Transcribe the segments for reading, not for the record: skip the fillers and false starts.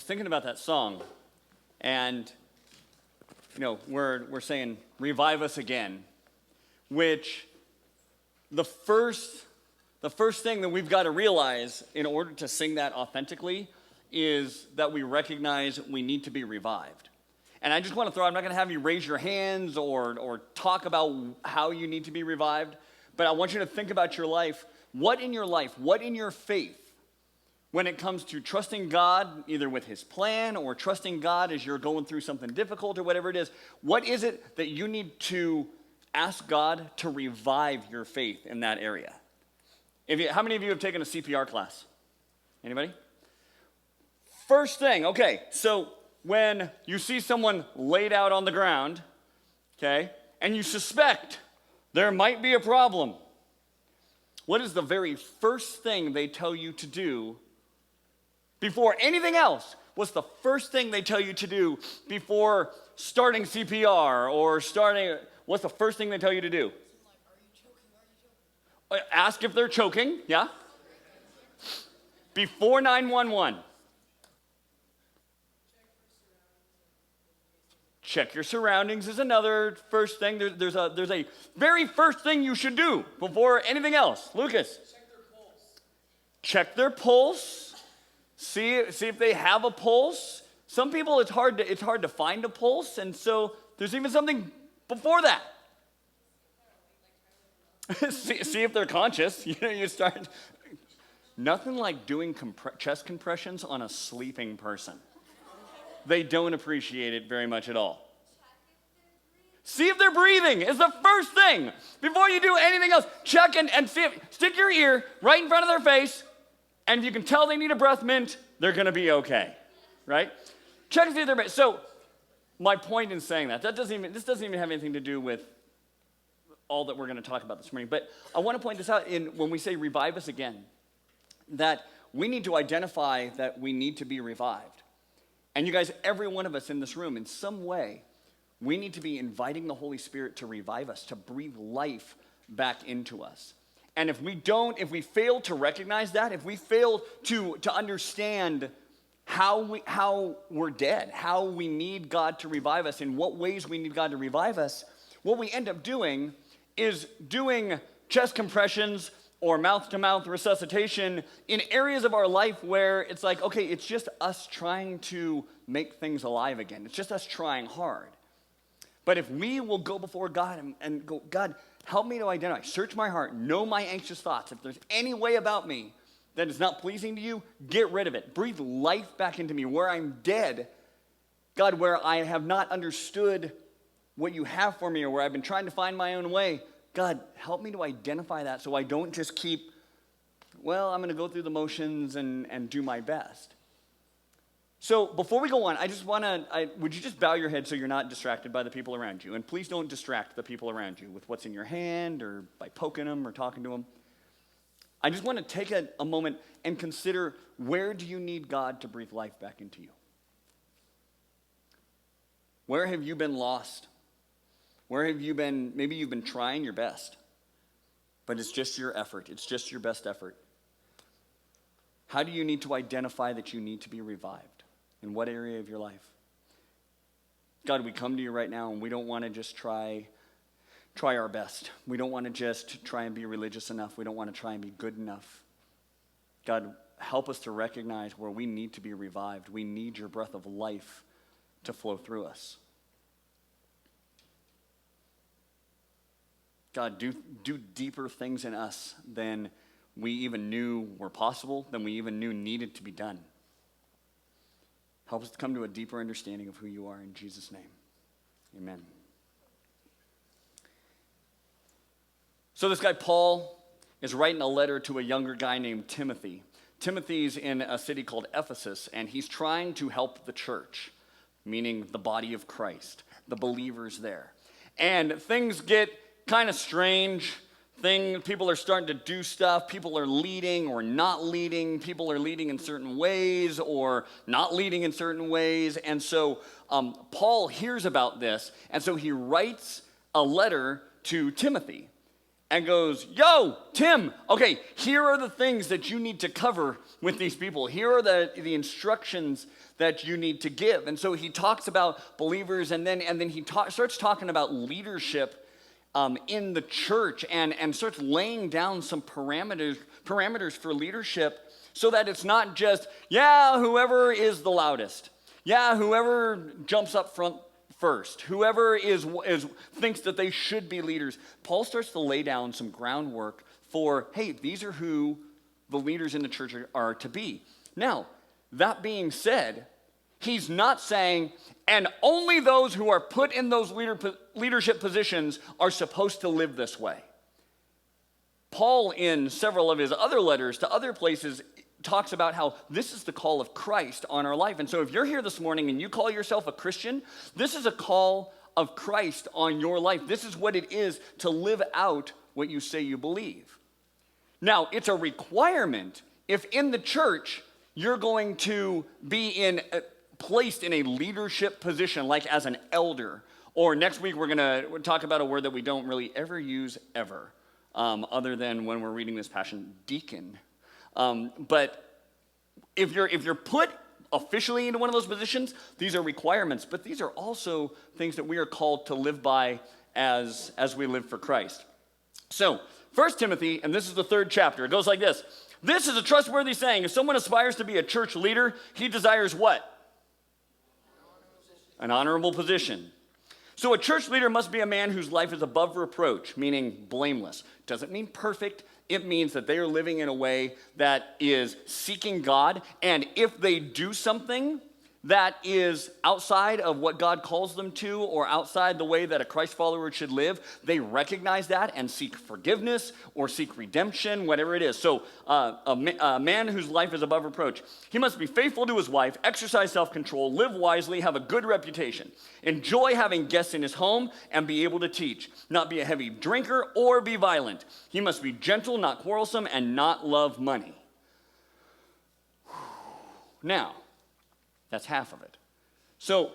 was thinking about that song, and we're saying revive us again, which the first thing that we've got to realize in order to sing that authentically is that we recognize we need to be revived. And I just want to I'm not going to have you raise your hands or talk about how you need to be revived, but I want you to think about your life. What in your faith, when it comes to trusting God, either with his plan or trusting God as you're going through something difficult or whatever it is, what is it that you need to ask God to revive your faith in that area? How many of you have taken a CPR class? Anybody? First thing, okay, so when you see someone laid out on the ground, okay, and you suspect there might be a problem, what is the very first thing they tell you to do before anything else? What's the first thing they tell you to do before starting CPR or what's the first thing they tell you to do? Ask if they're choking, yeah? Before 911. Check your surroundings is another first thing. There's a very first thing you should do before anything else. Lucas. Check their pulse. See if they have a pulse. Some people it's hard to find a pulse, and so there's even something before that. see if they're conscious. You start. Nothing like doing chest compressions on a sleeping person. They don't appreciate it very much at all. See if they're breathing is the first thing. Before you do anything else, check and see stick your ear right in front of their face, and if you can tell they need a breath mint, they're going to be okay, right? Check and see if they're breathing. So my point in saying this doesn't even have anything to do with all that we're going to talk about this morning, but I want to point this out when we say revive us again, that we need to identify that we need to be revived. And you guys, every one of us in this room, in some way, we need to be inviting the Holy Spirit to revive us, to breathe life back into us. And if we fail to recognize that, if we fail to understand how we're dead, how we need God to revive us, in what ways we need God to revive us, what we end up doing is doing chest compressions or mouth-to-mouth resuscitation in areas of our life where it's like, okay, it's just us trying to make things alive again. It's just us trying hard. But if we will go before God and go, God, help me to identify, search my heart, know my anxious thoughts. If there's any way about me that is not pleasing to you, get rid of it. Breathe life back into me where I'm dead. God, where I have not understood what you have for me or where I've been trying to find my own way, God, help me to identify that so I don't just keep, I'm going to go through the motions and do my best. So before we go on, I just want to, would you just bow your head so you're not distracted by the people around you? And please don't distract the people around you with what's in your hand or by poking them or talking to them. I just want to take a moment and consider, where do you need God to breathe life back into you? Where have you been lost? Where have you been, maybe you've been trying your best, but it's just your effort. It's just your best effort. How do you need to identify that you need to be revived? In what area of your life? God, we come to you right now and we don't want to just try our best. We don't want to just try and be religious enough. We don't want to try and be good enough. God, help us to recognize where we need to be revived. We need your breath of life to flow through us. God, do deeper things in us than we even knew were possible, than we even knew needed to be done. Help us to come to a deeper understanding of who you are, in Jesus' name. Amen. So this guy, Paul, is writing a letter to a younger guy named Timothy. Timothy's in a city called Ephesus, and he's trying to help the church, meaning the body of Christ, the believers there. And things get kind of strange. People are starting to do stuff. People are leading or not leading. People are leading in certain ways or not leading in certain ways. And so Paul hears about this, and so he writes a letter to Timothy. and goes, yo, Tim, okay, here are the things that you need to cover with these people. Here are the instructions that you need to give. And so he talks about believers, and then he starts talking about leadership in the church, and starts laying down some parameters for leadership, so that it's not just, yeah, whoever is the loudest. Yeah, whoever jumps up front first, whoever thinks that they should be leaders. Paul starts to lay down some groundwork for, hey, these are who the leaders in the church are to be. Now, that being said, he's not saying, and only those who are put in those leadership positions are supposed to live this way. Paul, in several of his other letters to other places, talks about how this is the call of Christ on our life. And so if you're here this morning and you call yourself a Christian, this is a call of Christ on your life. This is what it is to live out what you say you believe. Now, it's a requirement if in the church you're going to be placed in a leadership position, like as an elder. Or next week we're going to talk about a word that we don't really ever use ever, other than when we're reading this passage, deacon. But if you're put officially into one of those positions, these are requirements, but these are also things that we are called to live by as we live for Christ. So, 1 Timothy, and this is the 3rd chapter, it goes like this. This is a trustworthy saying. If someone aspires to be a church leader, he desires what? An honorable position. So a church leader must be a man whose life is above reproach, meaning blameless. Doesn't mean perfect. It means that they are living in a way that is seeking God, and if they do something that is outside of what God calls them to, or outside the way that a Christ follower should live, they recognize that and seek forgiveness or seek redemption, whatever it is. So a man whose life is above reproach, he must be faithful to his wife, exercise self-control, live wisely, have a good reputation, enjoy having guests in his home, and be able to teach, not be a heavy drinker or be violent. He must be gentle, not quarrelsome, and not love money. Now, that's half of it. So,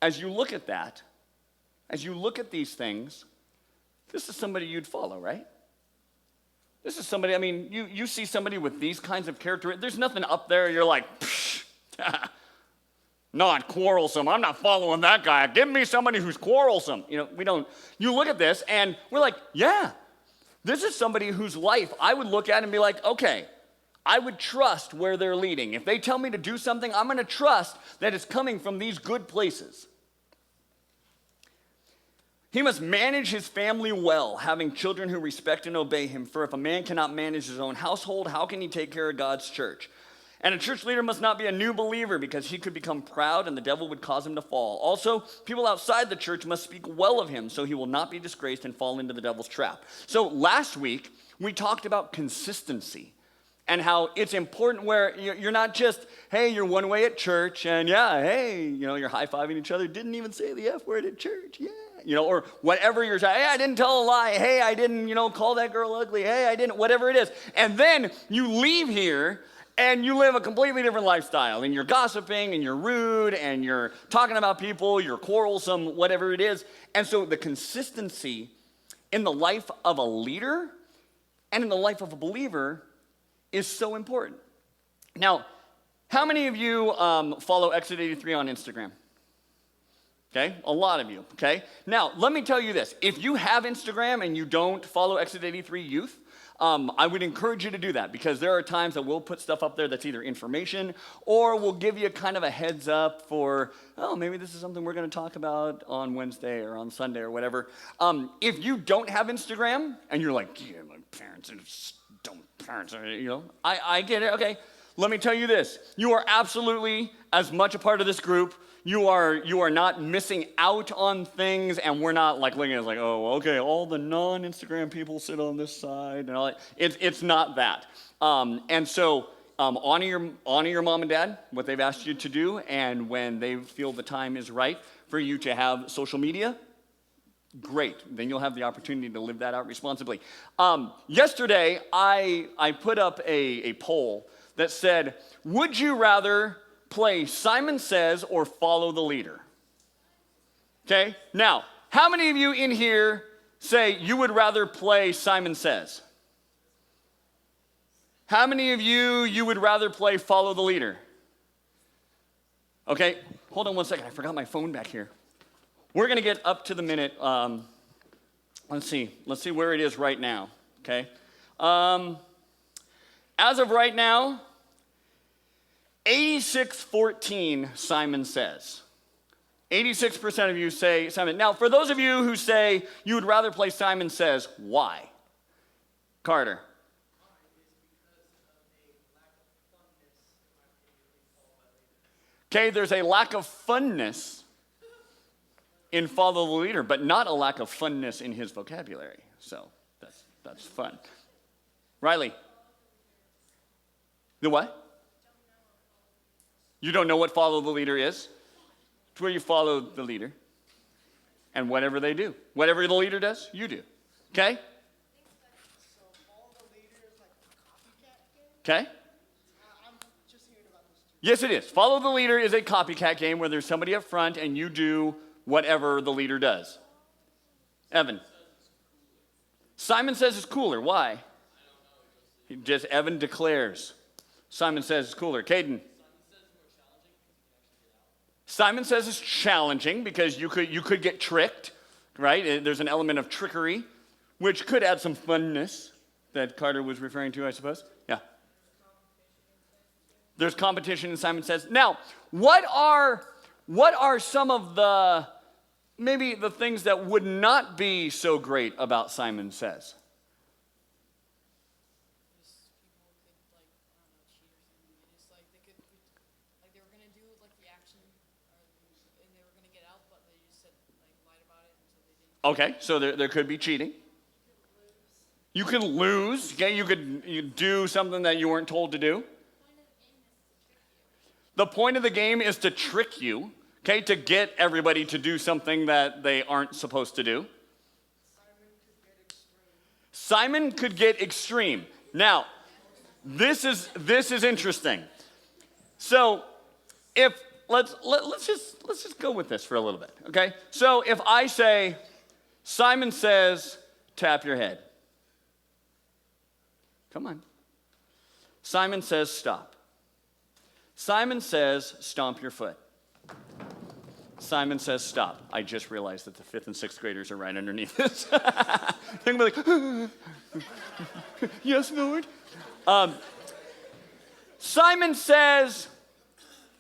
as you look at that, as you look at these things, this is somebody you'd follow, right? This is somebody, I mean, you see somebody with these kinds of characteristics, there's nothing up there, you're like, not quarrelsome, I'm not following that guy. Give me somebody who's quarrelsome. You look at this and we're like, yeah, this is somebody whose life I would look at and be like, okay, I would trust where they're leading. If they tell me to do something, I'm going to trust that it's coming from these good places. He must manage his family well, having children who respect and obey him. For if a man cannot manage his own household, how can he take care of God's church? And a church leader must not be a new believer, because he could become proud and the devil would cause him to fall. Also, people outside the church must speak well of him, so he will not be disgraced and fall into the devil's trap. So last week, we talked about consistency. And how it's important where you're not just, hey, you're one way at church, and yeah, hey, you're high-fiving each other, didn't even say the F word at church, yeah. Or whatever you're saying, hey, I didn't tell a lie, hey, I didn't, call that girl ugly, hey, I didn't, whatever it is. And then you leave here, and you live a completely different lifestyle, and you're gossiping, and you're rude, and you're talking about people, you're quarrelsome, whatever it is. And so the consistency in the life of a leader and in the life of a believer is so important. Now, how many of you follow Exit 83 on Instagram? Okay, a lot of you, okay? Now, let me tell you this. If you have Instagram and you don't follow Exit 83 Youth, I would encourage you to do that, because there are times that we'll put stuff up there that's either information, or we'll give you kind of a heads up for, maybe this is something we're going to talk about on Wednesday or on Sunday or whatever. If you don't have Instagram and you're like, yeah, my parents are dumb parents, I get it, okay. Let me tell you this. You are absolutely as much a part of this group. You are not missing out on things, and we're not like looking at it like, oh, okay, all the non-Instagram people sit on this side and all that. It's not that. And so honor your mom and dad, what they've asked you to do, and when they feel the time is right for you to have social media, great. Then you'll have the opportunity to live that out responsibly. Yesterday, I put up a poll that said, would you rather play Simon Says or follow the leader? Okay, now, how many of you in here say you would rather play Simon Says? How many of you would rather play Follow the Leader? Okay, hold on one second. I forgot my phone back here. We're going to get up to the minute. Let's see where it is right now, okay? As of right now, 86-14 Simon Says. 86% of you say Simon. Now, for those of you who say you would rather play Simon Says, why? Carter. Okay, there's a lack of funness in Follow the Leader, but not a lack of funness in his vocabulary. So that's fun. Riley. The what? You don't know what Follow the Leader is? It's where you follow the leader. And whatever they do. Whatever the leader does, you do. Okay? So Follow the Leader is like a copycat game? Okay? I'm just hearing about this too. Yes, it is. Follow the Leader is a copycat game where there's somebody up front and you do whatever the leader does. Evan. Simon Says it's cooler. Why? Just Evan declares. Simon Says it's cooler. Caden. Simon Says it's challenging because you could get tricked, right? There's an element of trickery, which could add some funness that Carter was referring to, I suppose. Yeah. There's competition in Simon Says. Now, what are some of the, maybe the things that would not be so great about Simon Says? Okay, so there could be cheating. You could lose. Okay, you do something that you weren't told to do. The point of the game is to trick you, okay, to get everybody to do something that they aren't supposed to do. Simon could get extreme. Now, this is interesting. So, if let's just go with this for a little bit, okay? So, if I say Simon Says, tap your head. Come on. Simon Says, stop. Simon Says, stomp your foot. Simon Says, stop. I just realized that the 5th and 6th graders are right underneath this. They're going to be like, yes, Lord. Simon Says,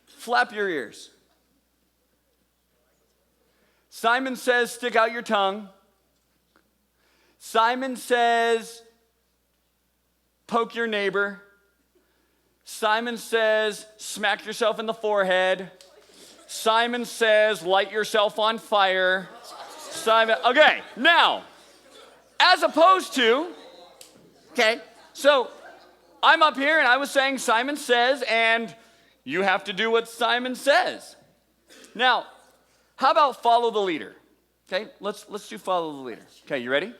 flap your ears. Simon Says, stick out your tongue. Simon Says, poke your neighbor. Simon Says, smack yourself in the forehead. Simon Says, light yourself on fire. Simon, okay, now, as opposed to, okay, so I'm up here and I was saying Simon Says, and you have to do what Simon says. Now, how about follow the leader? Okay, let's do follow the leader. Okay, you ready?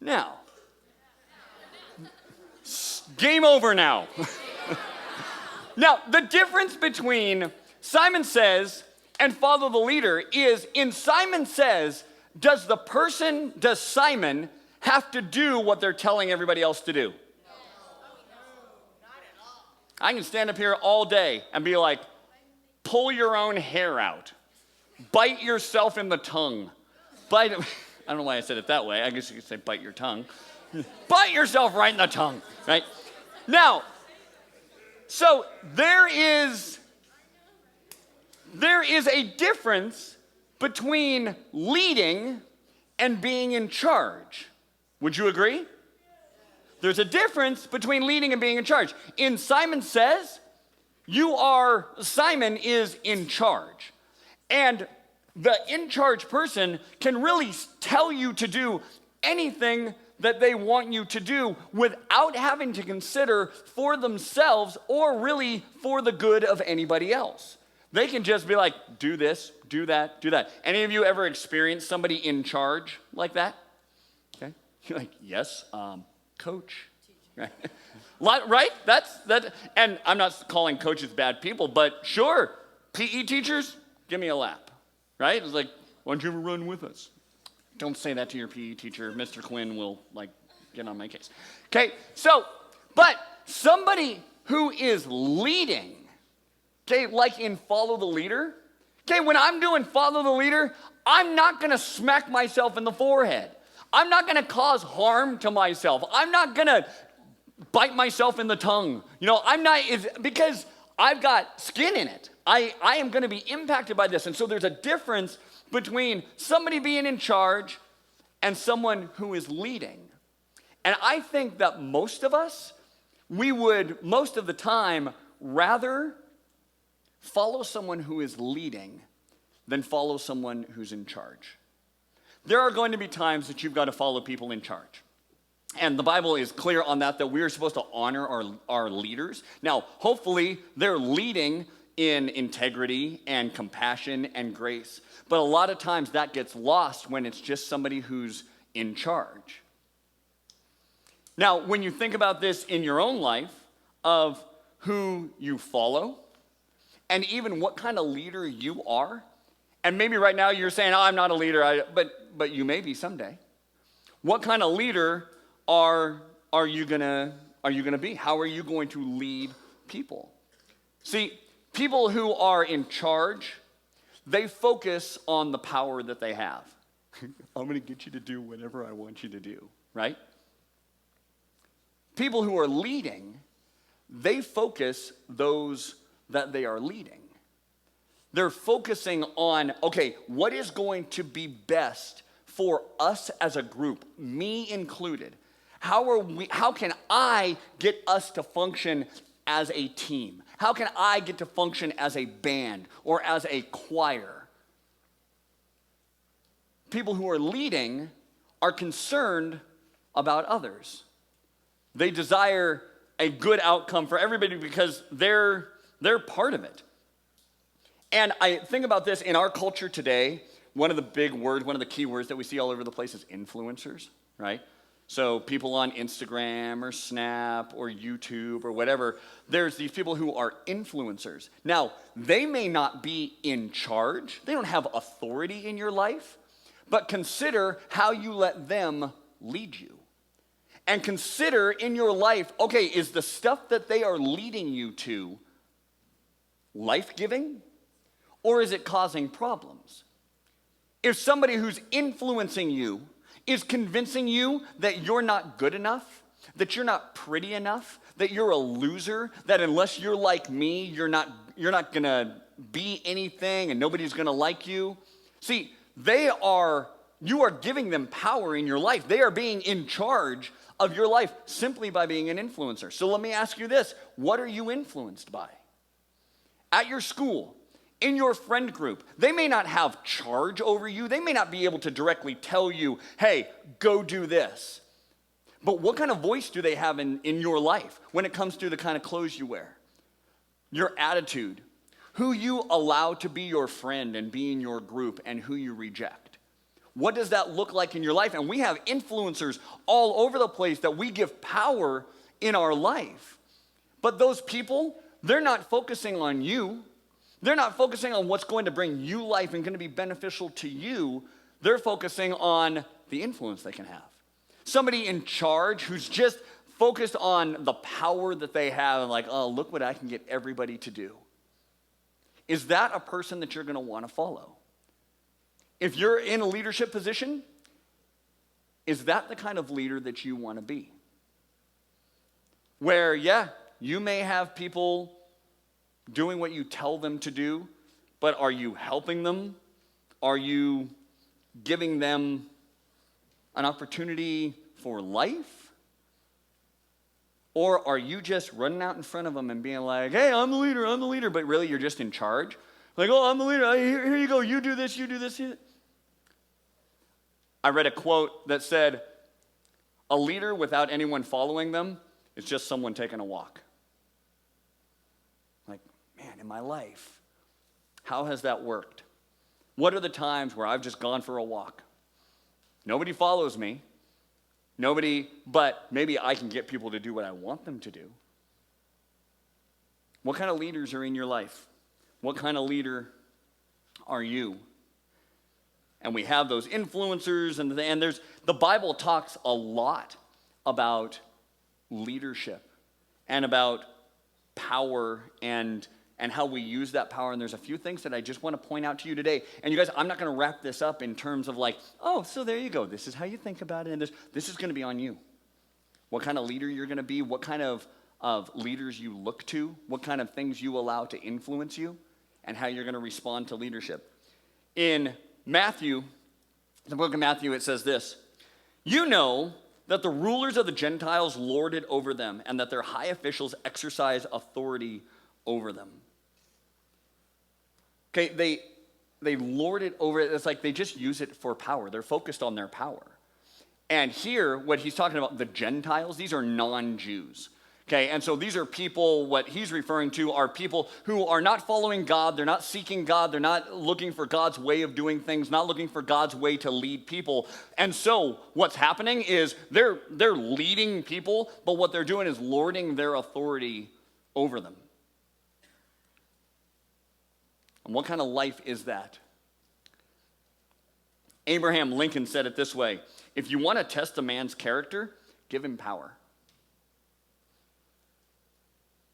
Now, game over now. Now, the difference between Simon Says and follow the leader is in Simon Says, does Simon have to do what they're telling everybody else to do? No. Not at all. I can stand up here all day and be like, pull your own hair out. Bite yourself in the tongue. I don't know why I said it that way. I guess you could say bite your tongue. Bite yourself right in the tongue, right? Now, so there is a difference between leading and being in charge. Would you agree? There's a difference between leading and being in charge. In Simon Says, Simon is in charge. And the in charge person can really tell you to do anything that they want you to do without having to consider for themselves or really for the good of anybody else. They can just be like, do this, do that, do that. Any of you ever experienced somebody in charge like that? Okay. You're like, yes, coach. Right? Right? That. And I'm not calling coaches bad people, but sure, PE teachers, give me a lap. Right? It's like, why don't you ever run with us? Don't say that to your PE teacher. Mr. Quinn will, get on my case. Okay, so, but somebody who is leading, okay, like in Follow the Leader, okay, when I'm doing Follow the Leader, I'm not going to smack myself in the forehead. I'm not going to cause harm to myself. I'm not going to bite myself in the tongue. Because I've got skin in it. I am going to be impacted by this. And so there's a difference between somebody being in charge and someone who is leading. And I think that most of us, we would most of the time rather follow someone who is leading than follow someone who's in charge. There are going to be times that you've got to follow people in charge. And the Bible is clear on that we are supposed to honor our leaders. Now, hopefully, they're leading in integrity and compassion and grace. But a lot of times that gets lost when it's just somebody who's in charge. Now, when you think about this in your own life of who you follow and even what kind of leader you are, and maybe right now you're saying, I'm not a leader, but you may be someday. What kind of leader are you gonna be? How are you going to lead people? See, people who are in charge, they focus on the power that they have. I'm going to get you to do whatever I want you to do, right? People who are leading, they focus those that they are leading. They're focusing on, okay, what is going to be best for us as a group, me included? How can I get us to function as a team? How can I get to function as a band or as a choir? People who are leading are concerned about others. They desire a good outcome for everybody because they're part of it. And I think about this in our culture today, one of the key words that we see all over the place is influencers, right? So people on Instagram or Snap or YouTube or whatever, there's these people who are influencers. Now, they may not be in charge. They don't have authority in your life, but consider how you let them lead you. And consider in your life, okay, is the stuff that they are leading you to life-giving or is it causing problems? If somebody who's influencing you is convincing you that you're not good enough, that you're not pretty enough, that you're a loser, that unless you're like me, you're not gonna be anything and nobody's gonna like you. See, you are giving them power in your life. They are being in charge of your life simply by being an influencer. So let me ask you this, what are you influenced by? At your school, in your friend group, they may not have charge over you. They may not be able to directly tell you, hey, go do this. But what kind of voice do they have in your life when it comes to the kind of clothes you wear? Your attitude, who you allow to be your friend and be in your group and who you reject. What does that look like in your life? And we have influencers all over the place that we give power in our life. But those people, they're not focusing on you. They're not focusing on what's going to bring you life and going to be beneficial to you. They're focusing on the influence they can have. Somebody in charge who's just focused on the power that they have and like, oh, look what I can get everybody to do. Is that a person that you're going to want to follow? If you're in a leadership position, is that the kind of leader that you want to be? Where, yeah, you may have people doing what you tell them to do, but are you helping them? Are you giving them an opportunity for life? Or are you just running out in front of them and being like, hey, I'm the leader, but really you're just in charge? Like, oh, I'm the leader, here you go, you do this, you do this. I read a quote that said, a leader without anyone following them is just someone taking a walk. Like, man, in my life, how has that worked? What are the times where I've just gone for a walk? Nobody follows me. Nobody, but maybe I can get people to do what I want them to do. What kind of leaders are in your life? What kind of leader are you? And we have those influencers, and there's the Bible talks a lot about leadership and about power and how we use that power. And there's a few things that I just want to point out to you today. And you guys, I'm not going to wrap this up in terms of like, oh, so there you go. This is how you think about it. And this is going to be on you. What kind of leader you're going to be, what kind of leaders you look to, what kind of things you allow to influence you, and how you're going to respond to leadership. In Matthew, the book of Matthew, it says this: "You know that the rulers of the Gentiles lord it over them, and that their high officials exercise authority over them." Okay, they lord it over it. It's like they just use it for power. They're focused on their power. And here, what he's talking about, the Gentiles, these are non-Jews. Okay, and so these are people, what he's referring to are people who are not following God, they're not seeking God, they're not looking for God's way of doing things, not looking for God's way to lead people. And so what's happening is they're leading people, but what they're doing is lording their authority over them. And what kind of life is that? Abraham Lincoln said it this way: if you want to test a man's character, give him power.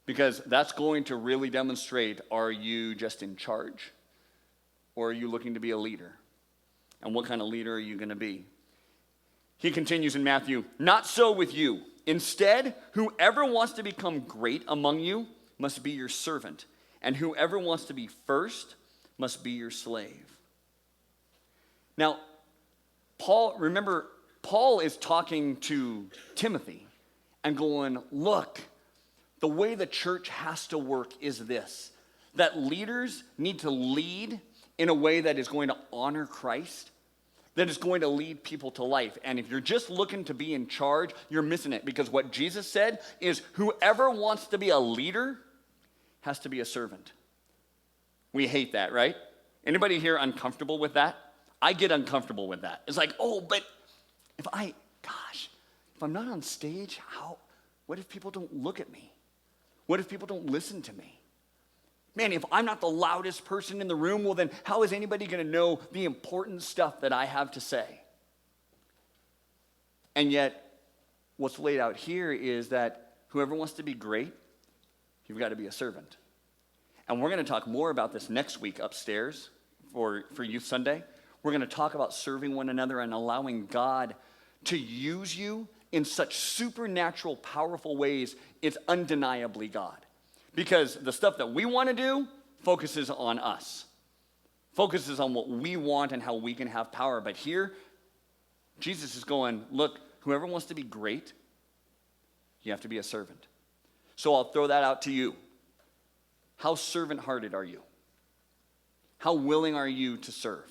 Because that's going to really demonstrate, are you just in charge? Or are you looking to be a leader? And what kind of leader are you going to be? He continues in Matthew, "Not so with you. Instead, whoever wants to become great among you must be your servant, and whoever wants to be first must be your slave." Now, Paul is talking to Timothy and going, look, the way the church has to work is this: that leaders need to lead in a way that is going to honor Christ, that is going to lead people to life. And if you're just looking to be in charge, you're missing it, because what Jesus said is whoever wants to be a leader has to be a servant. We hate that, right? Anybody here uncomfortable with that? I get uncomfortable with that. It's like, oh, but if I'm not on stage, what if people don't look at me? What if people don't listen to me? Man, if I'm not the loudest person in the room, well then how is anybody going to know the important stuff that I have to say? And yet, what's laid out here is that whoever wants to be great, you've got to be a servant. And we're going to talk more about this next week upstairs for Youth Sunday. We're going to talk about serving one another and allowing God to use you in such supernatural, powerful ways. It's undeniably God. Because the stuff that we want to do focuses on us. Focuses on what we want and how we can have power. But here, Jesus is going, look, whoever wants to be great, you have to be a servant. So I'll throw that out to you. How servant-hearted are you? How willing are you to serve?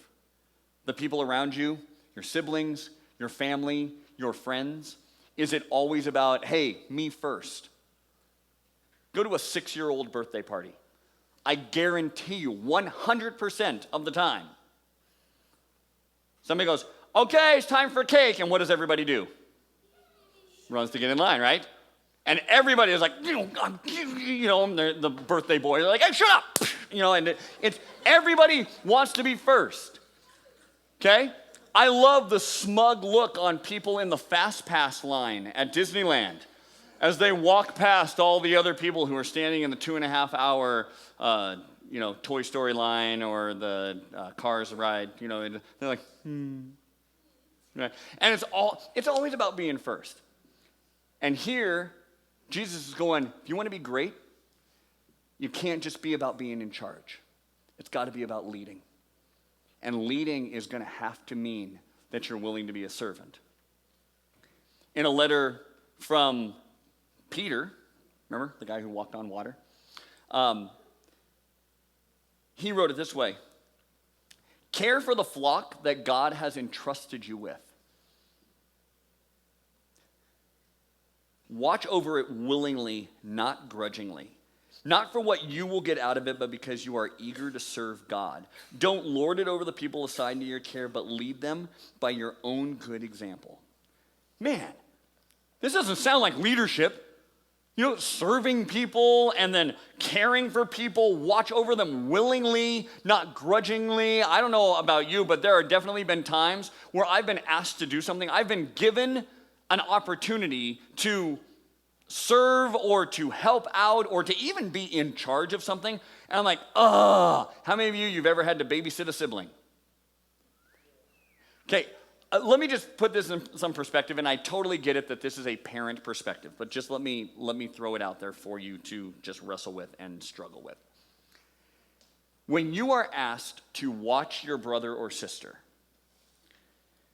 The people around you, your siblings, your family, your friends? Is it always about, hey, me first? Go to a 6-year-old birthday party. I guarantee you 100% of the time, somebody goes, okay, it's time for cake. And what does everybody do? Runs to get in line, right? And everybody is like, the birthday boy. They're like, hey, shut up. And it's everybody wants to be first. Okay? I love the smug look on people in the Fast Pass line at Disneyland as they walk past all the other people who are standing in the 2.5-hour, Toy Story line or the Cars ride. And they're like, Right? And it's always about being first. And here, Jesus is going, if you want to be great, you can't just be about being in charge. It's got to be about leading. And leading is going to have to mean that you're willing to be a servant. In a letter from Peter, remember the guy who walked on water? He wrote it this way: care for the flock that God has entrusted you with. Watch over it willingly, not grudgingly. Not for what you will get out of it, but because you are eager to serve God. Don't lord it over the people assigned to your care, but lead them by your own good example. man, this doesn't sound like leadership. You know, serving people and then caring for people, watch over them willingly, not grudgingly. I don't know about you, but there have definitely been times where I've been asked to do something. I've been given an opportunity to serve or to help out or to even be in charge of something. And I'm like, ugh. How many of you've ever had to babysit a sibling? Okay, let me just put this in some perspective, and I totally get it that this is a parent perspective, but just let me throw it out there for you to just wrestle with and struggle with. When you are asked to watch your brother or sister,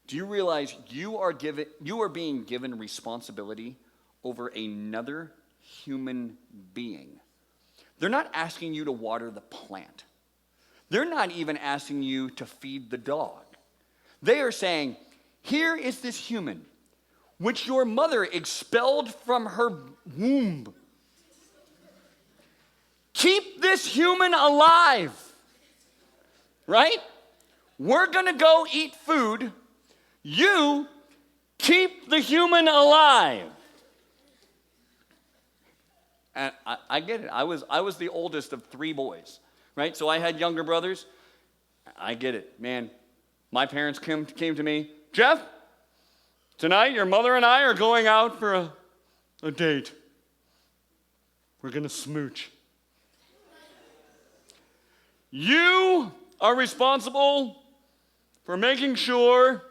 do you realize you are being given responsibility over another human being? They're not asking you to water the plant. They're not even asking you to feed the dog. They are saying, here is this human, which your mother expelled from her womb. Keep this human alive, right? We're going to go eat food. You keep the human alive. And I get it. I was the oldest of 3 boys, right? So I had younger brothers. I get it, man. My parents came to me, Jeff, tonight your mother and I are going out for a date. We're going to smooch. You are responsible for making sure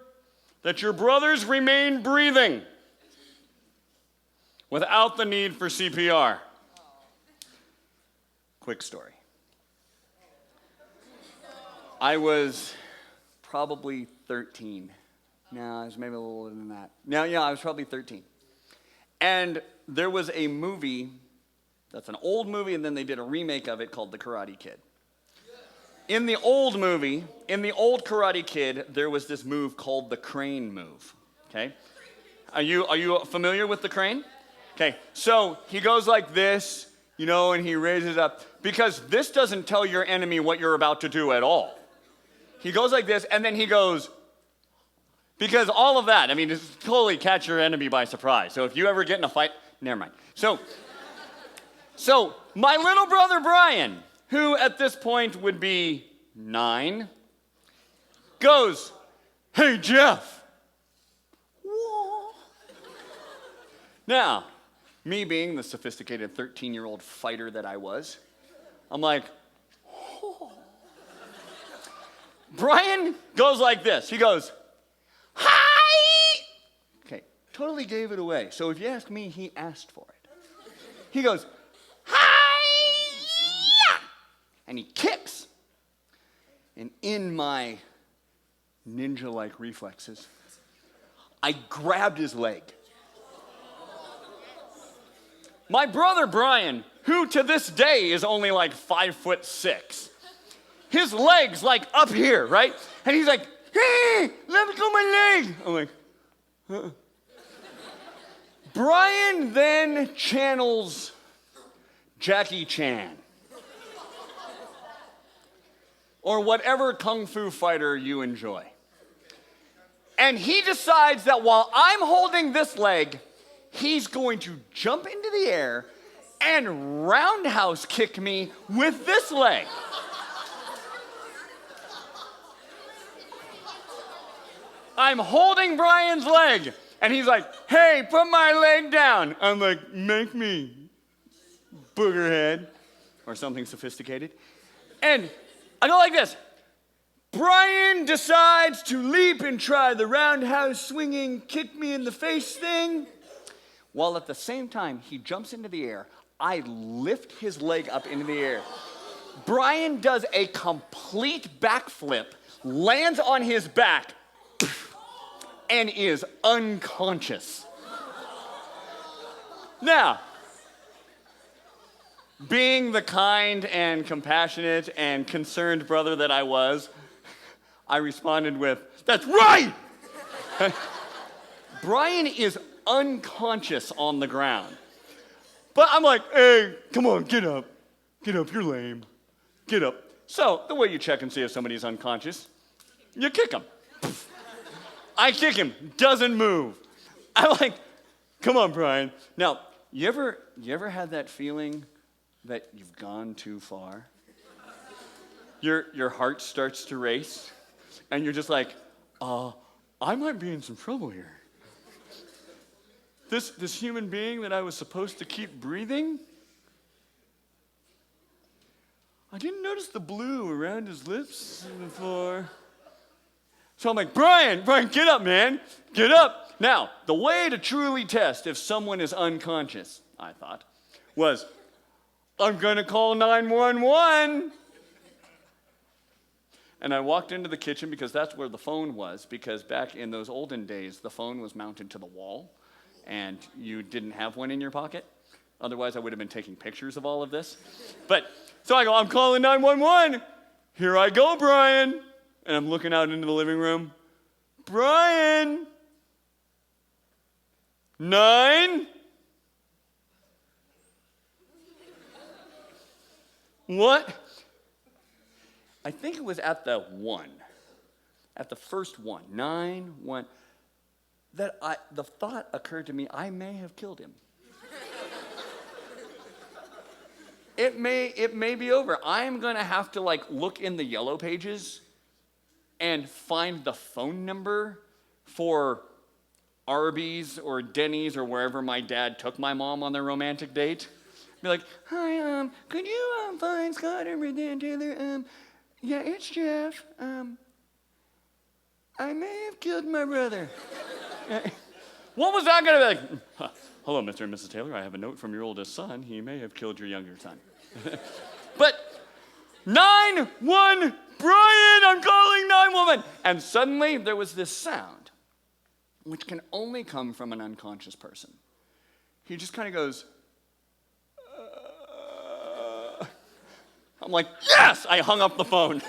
that your brothers remain breathing without the need for CPR. Quick story. I was probably 13. No, I was maybe a little older than that. No, yeah, I was probably 13. And there was a movie, that's an old movie, and then they did a remake of it called The Karate Kid. In the old movie, in the old Karate Kid, there was this move called the crane move, okay? Are you familiar with the crane? Okay, so he goes like this, you know, and he raises up, because this doesn't tell your enemy what you're about to do at all. He goes like this, and then he goes, because all of that, I mean, it's totally catch your enemy by surprise. So if you ever get in a fight, never mind. So my little brother Brian, who at this point would be 9, goes, hey, Jeff. Whoa. Now, me being the sophisticated 13-year-old fighter that I was, I'm like, oh. Brian goes like this. He goes, hi! Okay, totally gave it away. So if you ask me, he asked for it. He goes, hi! And he kicks. And in my ninja-like reflexes, I grabbed his leg. My brother Brian, who to this day is only like 5'6", his leg's like up here, right? And he's like, hey, let me go my leg. I'm like, huh. Brian then channels Jackie Chan. Or whatever kung fu fighter you enjoy. And he decides that while I'm holding this leg, he's going to jump into the air and roundhouse kick me with this leg. I'm holding Brian's leg, and he's like, hey, put my leg down. I'm like, make me, boogerhead, or something sophisticated. And I go like this. Brian decides to leap and try the roundhouse swinging, kick me in the face thing, while at the same time he jumps into the air. I lift his leg up into the air. Brian does a complete backflip, lands on his back, and is unconscious. Now, being the kind and compassionate and concerned brother that I was, I responded with, that's right! Brian is unconscious on the ground. But I'm like, hey, come on, get up. Get up, you're lame. Get up. So, the way you check and see if somebody's unconscious, you kick him. I kick him, doesn't move. I'm like, come on, Brian. Now, you ever had that feeling that you've gone too far? Your heart starts to race, and you're just like, I might be in some trouble here. This human being that I was supposed to keep breathing, I didn't notice the blue around his lips before. So I'm like, Brian, get up, man. Get up. Now, the way to truly test if someone is unconscious, I thought, was, I'm going to call 911. And I walked into the kitchen because that's where the phone was, because back in those olden days, the phone was mounted to the wall, and you didn't have one in your pocket. Otherwise, I would have been taking pictures of all of this. But, so I go, I'm calling 911. Here I go, Brian. And I'm looking out into the living room. Brian. 9. What? I think it was at the 1. At the first one. 9, 1. The thought occurred to me, I may have killed him. It may be over. I'm going to have to look in the yellow pages and find the phone number for Arby's or Denny's or wherever my dad took my mom on their romantic date. Be like, hi, could you find Scott or Dan Taylor? Yeah, it's Jeff. I may have killed my brother. What was that going to be like? Hello, Mr. and Mrs. Taylor. I have a note from your oldest son. He may have killed your younger son. But 911, Brian, I'm calling 911. And suddenly there was this sound, which can only come from an unconscious person. He just kind of goes, I'm like, yes! I hung up the phone.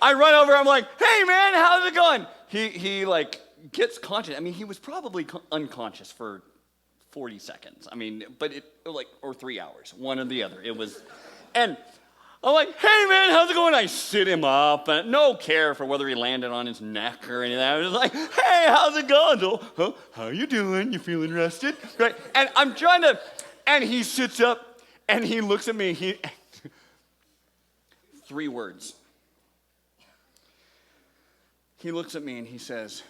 I run over, I'm like, hey man, how's it going? He gets conscious. I mean, he was probably unconscious for 40 seconds. I mean, but or 3 hours, one or the other. And I'm like, hey man, how's it going? I sit him up, and no care for whether he landed on his neck or anything. I was just like, hey, how's it going? So, how you doing? You feeling rested? Right? And I'm trying to, and he sits up, and he looks at me, 3 words. He looks at me and he says,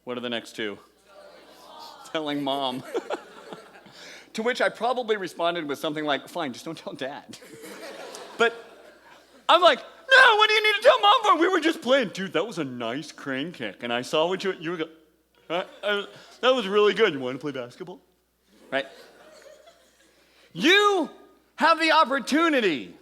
what are the next 2? Telling mom. To which I probably responded with something like, fine, just don't tell Dad. But I'm like, no, what do you need to tell Mom for? We were just playing. Dude, that was a nice crane kick. And I saw what you were going, that was really good. You want to play basketball? Right? You have the opportunity.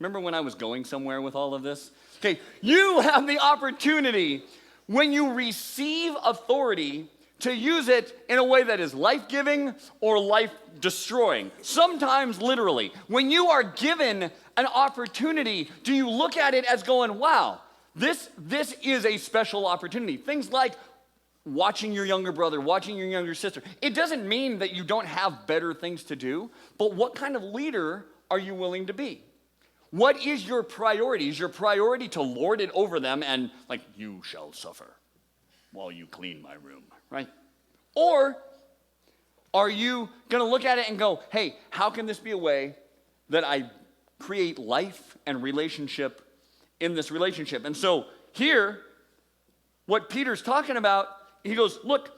Remember when I was going somewhere with all of this? Okay, you have the opportunity when you receive authority to use it in a way that is life-giving or life-destroying. Sometimes literally. When you are given an opportunity, do you look at it as going, wow, this is a special opportunity. Things like watching your younger brother, watching your younger sister. It doesn't mean that you don't have better things to do, but what kind of leader are you willing to be? What is your priority? Is your priority to lord it over them and you shall suffer while you clean my room, right? Or are you going to look at it and go, hey, how can this be a way that I create life and relationship in this relationship? And so here, what Peter's talking about, he goes, look,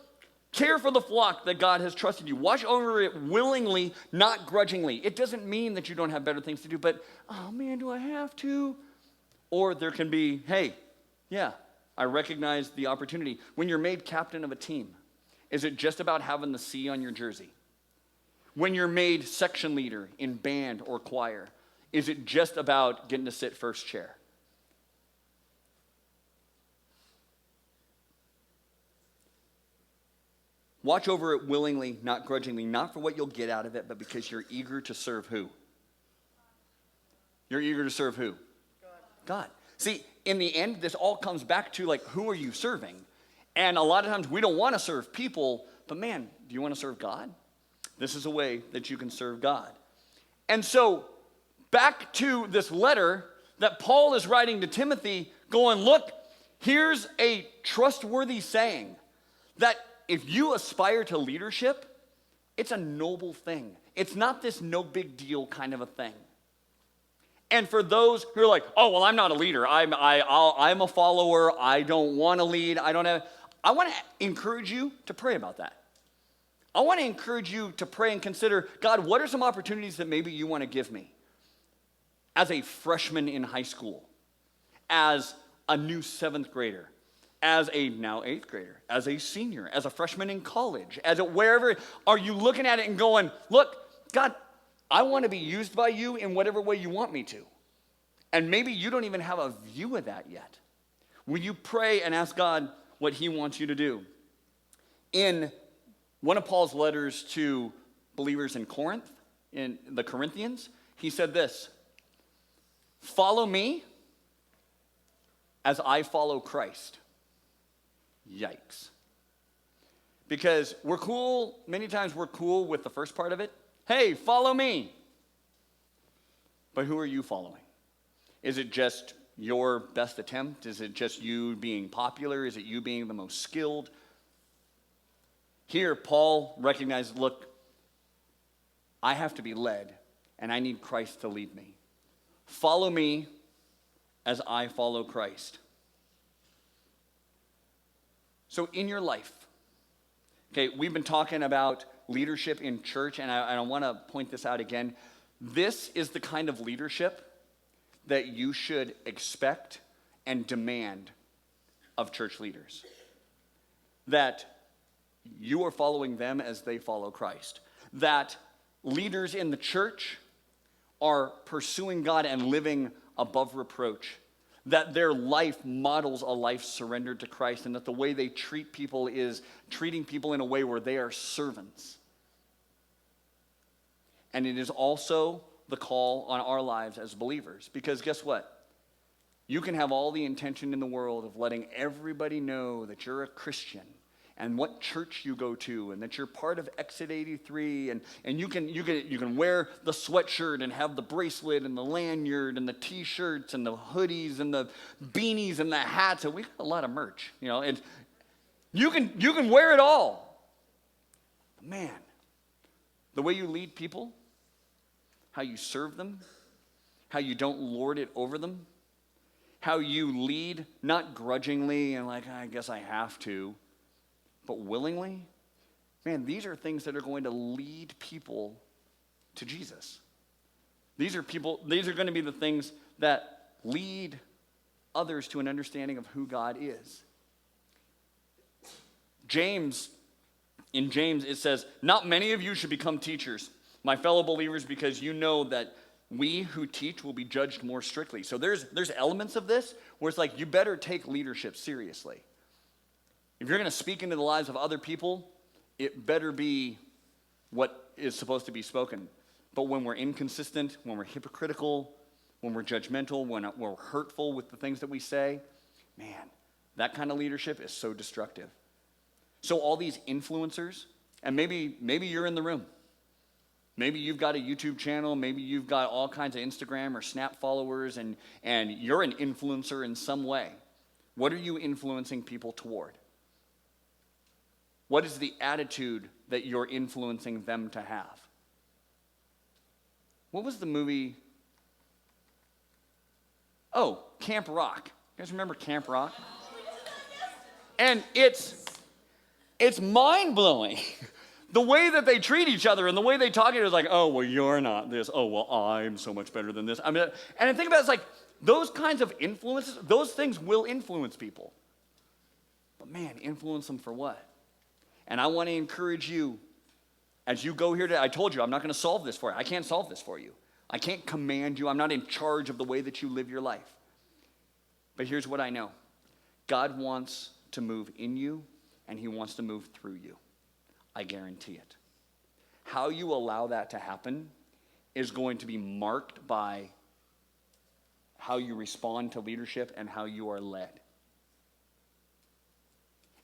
care for the flock that God has trusted you. Watch over it willingly, not grudgingly. It doesn't mean that you don't have better things to do, but, oh man, do I have to? Or there can be, hey, yeah, I recognize the opportunity. When you're made captain of a team, is it just about having the C on your jersey? When you're made section leader in band or choir, is it just about getting to sit first chair? Watch over it willingly, not grudgingly, not for what you'll get out of it, but because you're eager to serve who? You're eager to serve who? God. See, in the end, this all comes back to who are you serving? And a lot of times we don't want to serve people, but man, do you want to serve God? This is a way that you can serve God. And so, back to this letter that Paul is writing to Timothy, going, look, Here's a trustworthy saying that if you aspire to leadership, it's a noble thing. It's not this no big deal kind of a thing. And for those who are like, oh, well, I'm not a leader. I'm a follower. I don't want to lead. I want to encourage you to pray about that. I want to encourage you to pray and consider, God, what are some opportunities that maybe you want to give me as a freshman in high school, as a new 7th grader, as a now 8th grader, as a senior, as a freshman in college, as a wherever, are you looking at it and going, look, God, I want to be used by you in whatever way you want me to. And maybe you don't even have a view of that yet. Will you pray and ask God what he wants you to do? In one of Paul's letters to believers in Corinth, in the Corinthians, he said this, follow me as I follow Christ. Yikes. Because we're cool, many times we're cool with the first part of it. Hey, follow me. But who are you following? Is it just your best attempt? Is it just you being popular? Is it you being the most skilled? Here, Paul recognized, look, I have to be led, and I need Christ to lead me. Follow me as I follow Christ. So in your life, okay, we've been talking about leadership in church, and I want to point this out again. This is the kind of leadership that you should expect and demand of church leaders. That you are following them as they follow Christ. That leaders in the church are pursuing God and living above reproach. That their life models a life surrendered to Christ, and that the way they treat people is treating people in a way where they are servants. And it is also the call on our lives as believers. Because guess what? You can have all the intention in the world of letting everybody know that you're a Christian and what church you go to, and that you're part of Exit 83, and you can wear the sweatshirt and have the bracelet and the lanyard and the t-shirts and the hoodies and the beanies and the hats, and we got a lot of merch, and you can wear it all. But man, the way you lead people, how you serve them, how you don't lord it over them, how you lead not grudgingly and like, I guess I have to, but willingly, man, these are things that are going to lead people to Jesus. These are going to be the things that lead others to an understanding of who God is. In James, it says, not many of you should become teachers, my fellow believers, because you know that we who teach will be judged more strictly. So there's elements of this where it's like, you better take leadership seriously. If you're going to speak into the lives of other people, it better be what is supposed to be spoken. But when we're inconsistent, when we're hypocritical, when we're judgmental, when we're hurtful with the things that we say, man, that kind of leadership is so destructive. So all these influencers, and maybe you're in the room. Maybe you've got a YouTube channel, maybe you've got all kinds of Instagram or Snap followers, and you're an influencer in some way. What are you influencing people toward? What is the attitude that you're influencing them to have? What was the movie? Oh, Camp Rock. You guys remember Camp Rock? And it's mind-blowing. The way that they treat each other and the way they talk, it is like, oh, well, you're not this. Oh, well, I'm so much better than this. I mean, and I think about it, it's like those kinds of influences, those things will influence people. But man, influence them for what? And I want to encourage you, as you go here today, I told you, I'm not going to solve this for you. I can't solve this for you. I can't command you. I'm not in charge of the way that you live your life. But here's what I know. God wants to move in you, and he wants to move through you. I guarantee it. How you allow that to happen is going to be marked by how you respond to leadership and how you are led.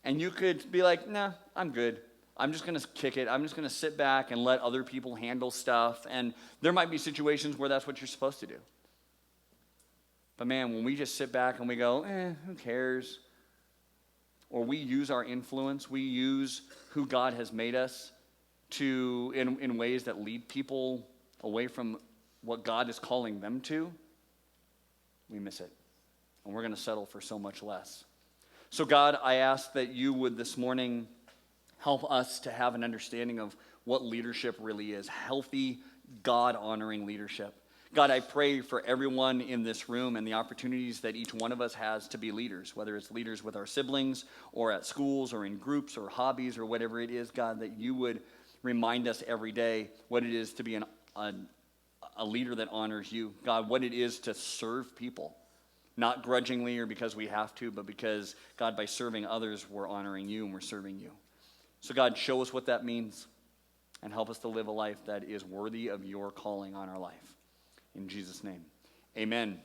And you could be like, nah, I'm good. I'm just going to kick it. I'm just going to sit back and let other people handle stuff. And there might be situations where that's what you're supposed to do. But man, when we just sit back and we go, who cares? or we use our influence, we use who God has made us to in ways that lead people away from what God is calling them to, we miss it. And we're going to settle for so much less. So God, I ask that you would this morning help us to have an understanding of what leadership really is, healthy, God-honoring leadership. God, I pray for everyone in this room and the opportunities that each one of us has to be leaders, whether it's leaders with our siblings or at schools or in groups or hobbies or whatever it is, God, that you would remind us every day what it is to be a leader that honors you. God, what it is to serve people, not grudgingly or because we have to, but because, God, by serving others, we're honoring you and we're serving you. So, God, show us what that means and help us to live a life that is worthy of your calling on our life. In Jesus' name, amen.